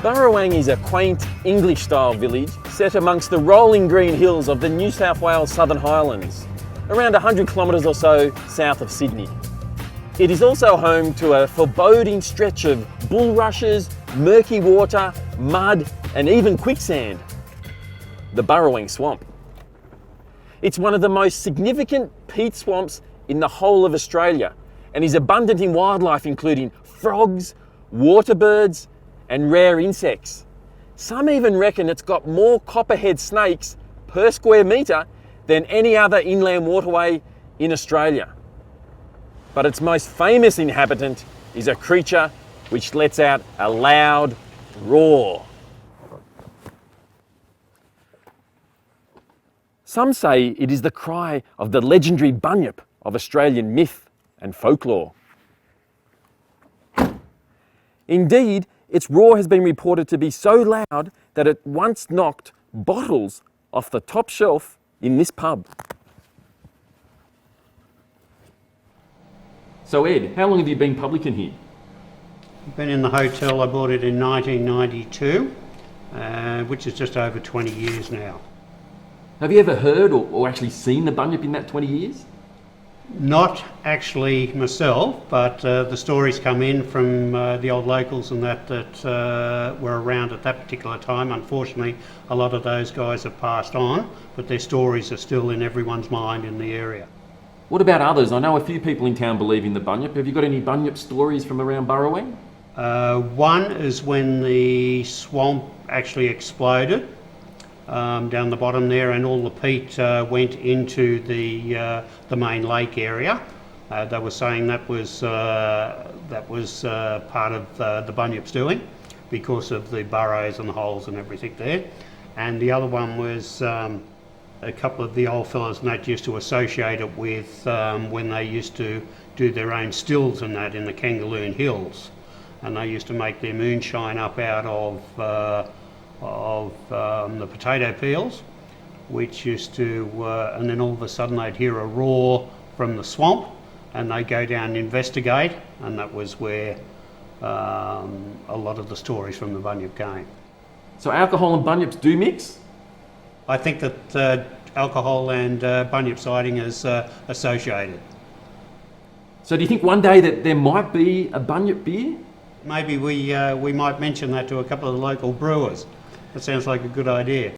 Burrawang is a quaint English-style village set amongst the rolling green hills of the New South Wales Southern Highlands, around 100 kilometres or so south of Sydney. It is also home to a foreboding stretch of bulrushes, murky water, mud and even quicksand, the Burrawang Swamp. It's one of the most significant peat swamps in the whole of Australia and is abundant in wildlife including frogs, water birds and rare insects. Some even reckon it's got more copperhead snakes per square metre than any other inland waterway in Australia. But its most famous inhabitant is a creature which lets out a loud roar. Some say it is the cry of the legendary bunyip of Australian myth and folklore. Indeed, its roar has been reported to be so loud that it once knocked bottles off the top shelf in this pub. So Ed, how long have you been publican here? I've been in the hotel. I bought it in 1992, which is just over 20 years now. Have you ever heard or actually seen the bunyip in that 20 years? Not actually myself, but the stories come in from the old locals and that were around at that particular time. Unfortunately, a lot of those guys have passed on, but their stories are still in everyone's mind in the area. What about others? I know a few people in town believe in the bunyip. Have you got any bunyip stories from around Burrawang? One is when the swamp actually exploded down the bottom there, and all the peat went into the main lake area. They were saying that was part of the bunyip's doing because of the burrows and the holes and everything there. And the other one was a couple of the old fellas and that used to associate it with when they used to do their own stills and that in the Kangaroon Hills, and they used to make their moonshine up out of the potato peels, which used to, and then all of a sudden they'd hear a roar from the swamp and they'd go down and investigate, and that was where a lot of the stories from the bunyip came. So alcohol and bunyips do mix? I think that alcohol and bunyip sighting is associated. So do you think one day that there might be a bunyip beer? Maybe we might mention that to a couple of the local brewers. That sounds like a good idea.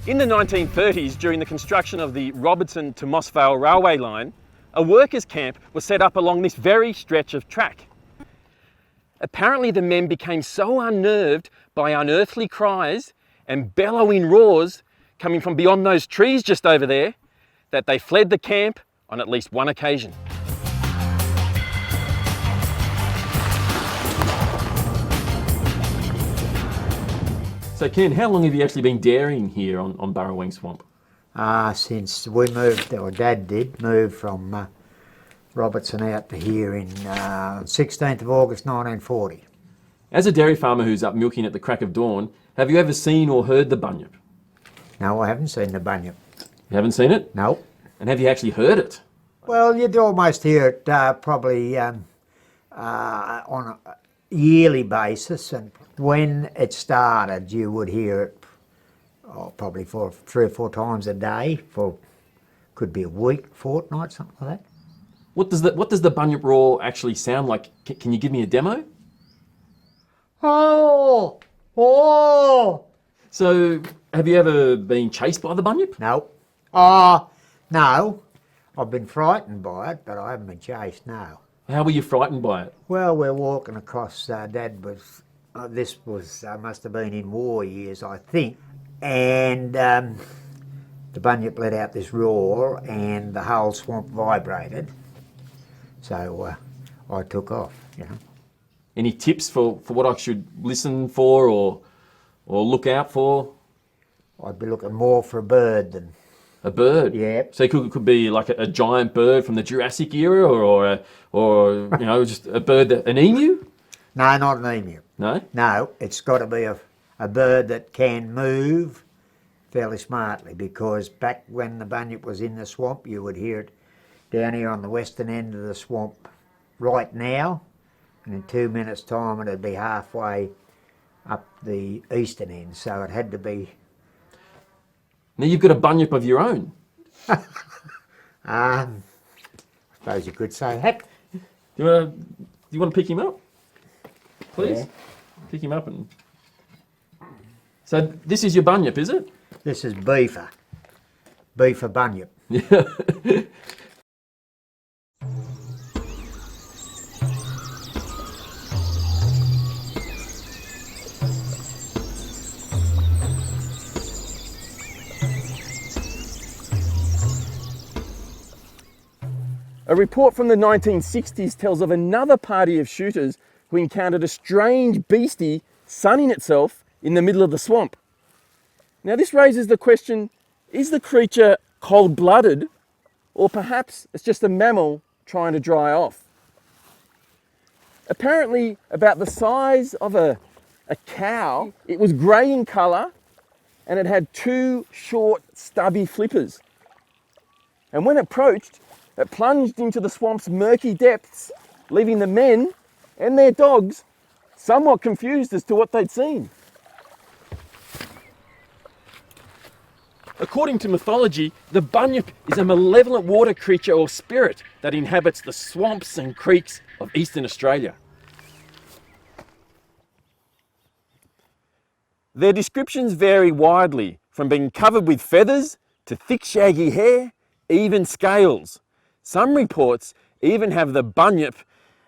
In the 1930s, during the construction of the Robertson to Mossvale railway line, a workers' camp was set up along this very stretch of track. Apparently the men became so unnerved by unearthly cries and bellowing roars coming from beyond those trees just over there that they fled the camp on at least one occasion. So Ken, how long have you actually been dairying here on Burrawang Swamp? Since we moved, or Dad did, move from Robertson out to here in 16th of August 1940. As a dairy farmer who's up milking at the crack of dawn, have you ever seen or heard the bunyip? No, I haven't seen the bunyip. You haven't seen it? No. And have you actually heard it? Well, you'd almost hear it probably on a yearly basis, and when it started you would hear it probably for 3 or 4 times a day for could be a week, fortnight, something like that. What does the bunyip roar actually sound like? Can you give me a demo? Oh! Oh! So, have you ever been chased by the bunyip? No. No. I've been frightened by it, but I haven't been chased, no. How were you frightened by it? Well, we're walking across, Dad was, this was, must have been in war years, I think, and the bunyip let out this roar and the whole swamp vibrated, so I took off, you know. Any tips for what I should listen for or look out for? I'd be looking more for a bird than... A bird? Yeah. So it could be like a giant bird from the Jurassic era or you know, just a bird, an emu? No, not an emu. No? No, it's got to be a bird that can move fairly smartly, because back when the bunyip was in the swamp, you would hear it down here on the western end of the swamp right now, and in 2 minutes' time it'd be halfway up the eastern end, so it had to be... Now you've got a bunyip of your own. I suppose you could say that. Do you want to pick him up? Please? Yeah. Pick him up and... So this is your bunyip, is it? This is Beefer bunyip. Yeah. A report from the 1960s tells of another party of shooters who encountered a strange beastie sunning itself in the middle of the swamp. Now this raises the question, is the creature cold-blooded, or perhaps it's just a mammal trying to dry off? Apparently about the size of a cow, it was grey in colour and it had 2 short stubby flippers. And when approached, it plunged into the swamp's murky depths, leaving the men and their dogs somewhat confused as to what they'd seen. According to mythology, the bunyip is a malevolent water creature or spirit that inhabits the swamps and creeks of eastern Australia. Their descriptions vary widely, from being covered with feathers to thick shaggy hair, even scales. Some reports even have the bunyip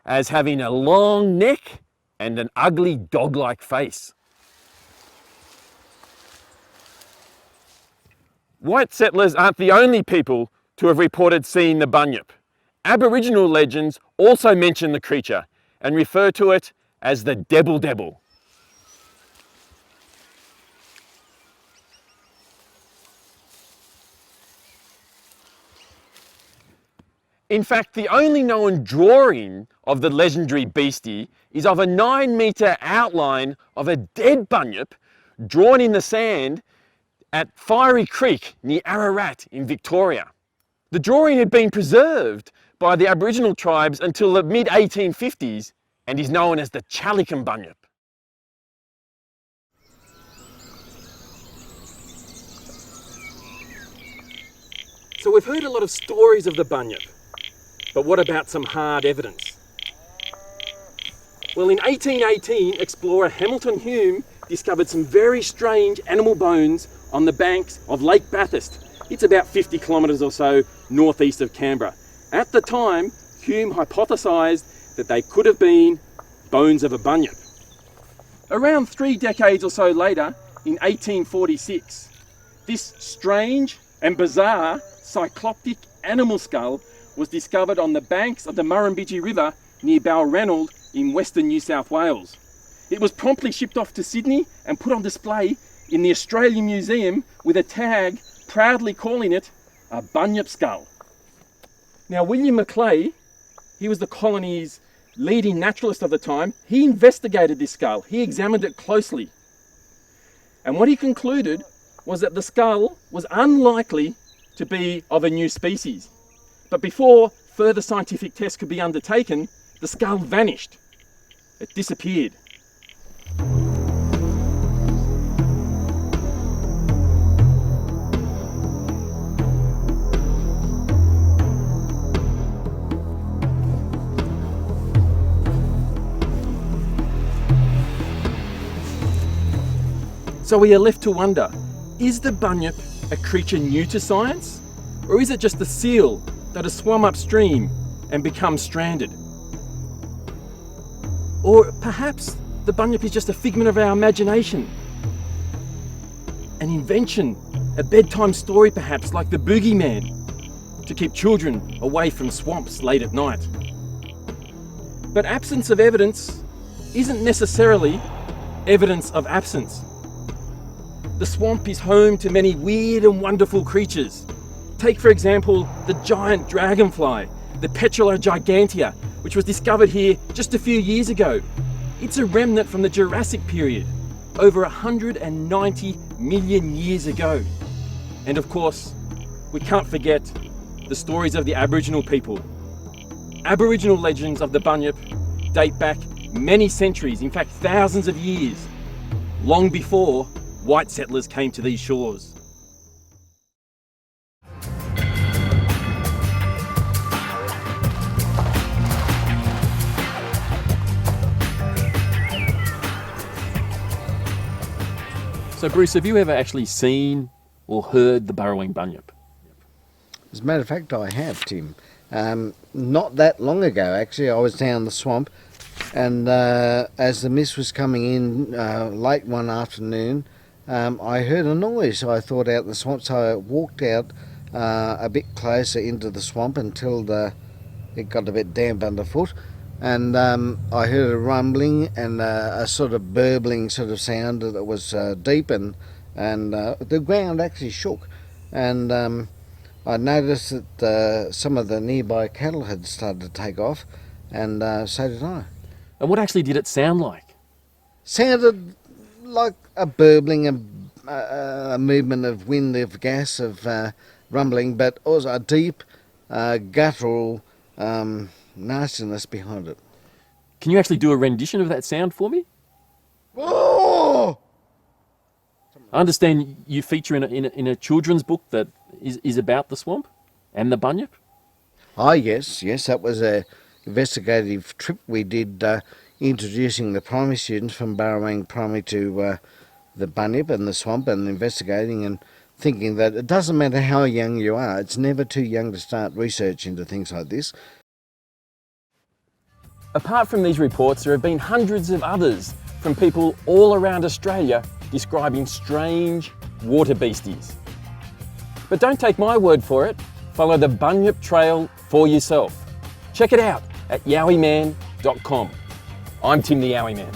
as having a long neck and an ugly dog-like face. White settlers aren't the only people to have reported seeing the bunyip. Aboriginal legends also mention the creature and refer to it as the Debble Debble. In fact, the only known drawing of the legendary beastie is of a 9-metre outline of a dead bunyip drawn in the sand at Fiery Creek near Ararat in Victoria. The drawing had been preserved by the Aboriginal tribes until the mid-1850s and is known as the Chalicum Bunyip. So we've heard a lot of stories of the bunyip, but what about some hard evidence? Well, in 1818, explorer Hamilton Hume discovered some very strange animal bones on the banks of Lake Bathurst. It's about 50 kilometres or so northeast of Canberra. At the time, Hume hypothesised that they could have been bones of a bunyip. Around 3 decades or so later, in 1846, this strange and bizarre cycloptic animal skull was discovered on the banks of the Murrumbidgee River near Balranald in western New South Wales. It was promptly shipped off to Sydney and put on display in the Australian Museum with a tag proudly calling it a bunyip skull. Now, William Macleay, he was the colony's leading naturalist of the time. He investigated this skull. He examined it closely. And what he concluded was that the skull was unlikely to be of a new species. But before further scientific tests could be undertaken, the skull vanished. It disappeared. So we are left to wonder, is the bunyip a creature new to science? Or is it just a seal that has swum upstream and become stranded? Or perhaps the bunyip is just a figment of our imagination. An invention, a bedtime story perhaps, like the boogeyman, to keep children away from swamps late at night. But absence of evidence isn't necessarily evidence of absence. The swamp is home to many weird and wonderful creatures. Take, for example, the giant dragonfly, the Petrula gigantea, which was discovered here just a few years ago. It's a remnant from the Jurassic period. over 190 million years ago. And of course, we can't forget the stories of the Aboriginal people. Aboriginal legends of the Bunyip date back many centuries, in fact thousands of years, long before white settlers came to these shores. So Bruce, have you ever actually seen or heard the Burrawang Bunyip? As a matter of fact, I have, Tim. Not that long ago, actually, I was down the swamp, and as the mist was coming in late one afternoon, I heard a noise. I thought out the swamp, so I walked out a bit closer into the swamp until it got a bit damp underfoot, and I heard a rumbling and a sort of burbling sort of sound that was deep, and the ground actually shook, and I noticed that some of the nearby cattle had started to take off, and so did I. And what actually did it sound like? Sounded like a burbling, a movement of wind, of gas, of rumbling, but also a deep, guttural nastiness behind it. Can you actually do a rendition of that sound for me? Oh! I understand you feature in a children's book that is about the swamp and the Bunyip. Oh, yes, that was a investigative trip we did, introducing the primary students from Burrawang Primary to the Bunyip and the swamp, and investigating and thinking that it doesn't matter how young you are, it's never too young to start research into things like this. Apart from these reports, there have been hundreds of others from people all around Australia describing strange water beasties. But don't take my word for it. Follow the Bunyip Trail for yourself. Check it out at yowieman.com. I'm Tim the Yowie Man.